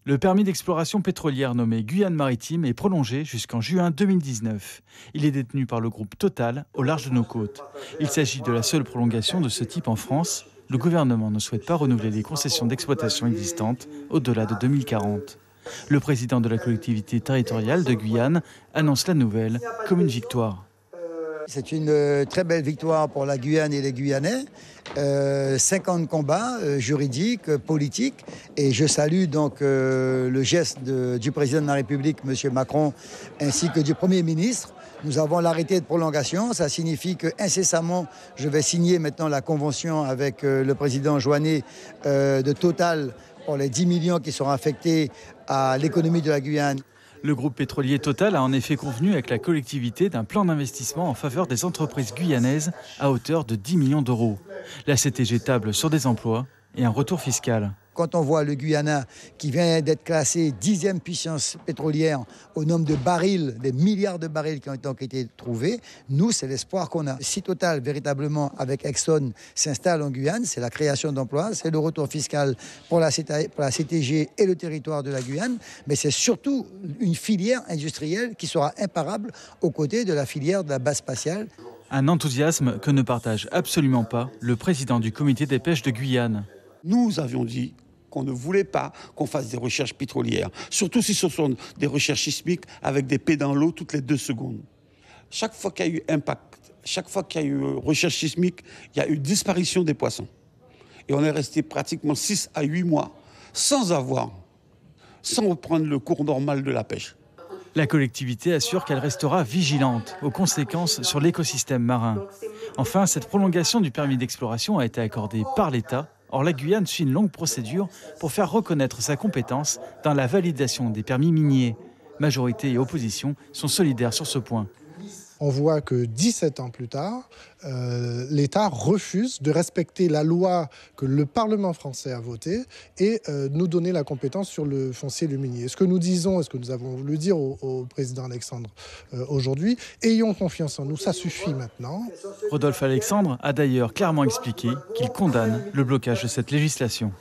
Le permis d'exploration pétrolière nommé Guyane Maritime est prolongé jusqu'en juin 2019. Il est détenu par le groupe Total au large de nos côtes. Il s'agit de la seule prolongation de ce type en France. Le gouvernement ne souhaite pas renouveler les concessions d'exploitation existantes au-delà de 2040. Le président de la collectivité territoriale de Guyane annonce la nouvelle comme une victoire. C'est une très belle victoire pour la Guyane et les Guyanais. 50 combats juridiques, politiques. Et je salue donc le geste du président de la République, M. Macron, ainsi que du Premier ministre. Nous avons l'arrêté de prolongation. Ça signifie qu'incessamment, je vais signer maintenant la convention avec le président Joannet de Total pour les 10 millions qui seront affectés à l'économie de la Guyane. Le groupe pétrolier Total a en effet convenu avec la collectivité d'un plan d'investissement en faveur des entreprises guyanaises à hauteur de 10 millions d'euros. La CTG table sur des emplois et un retour fiscal. Quand on voit le Guyana qui vient d'être classé 10e puissance pétrolière au nombre de barils, des milliards de barils qui ont été trouvés, nous, c'est l'espoir qu'on a. Si Total, véritablement, avec Exxon, s'installe en Guyane, c'est la création d'emplois, c'est le retour fiscal pour la CTG et le territoire de la Guyane, mais c'est surtout une filière industrielle qui sera imparable aux côtés de la filière de la base spatiale. Un enthousiasme que ne partage absolument pas le président du comité des pêches de Guyane. Nous avions dit qu'on ne voulait pas qu'on fasse des recherches pétrolières, surtout si ce sont des recherches sismiques avec des pets dans l'eau toutes les 2 secondes. Chaque fois qu'il y a eu impact, chaque fois qu'il y a eu recherche sismique, il y a eu disparition des poissons. Et on est resté pratiquement 6 à 8 mois sans reprendre le cours normal de la pêche. La collectivité assure qu'elle restera vigilante aux conséquences sur l'écosystème marin. Enfin, cette prolongation du permis d'exploration a été accordée par l'État. Or, la Guyane suit une longue procédure pour faire reconnaître sa compétence dans la validation des permis miniers. Majorité et opposition sont solidaires sur ce point. On voit que 17 ans plus tard, l'État refuse de respecter la loi que le Parlement français a votée et nous donner la compétence sur le foncier et le minier. Ce que nous disons, et ce que nous avons voulu dire au président Alexandre aujourd'hui, ayons confiance en nous, ça suffit maintenant. Rodolphe Alexandre a d'ailleurs clairement expliqué qu'il condamne le blocage de cette législation.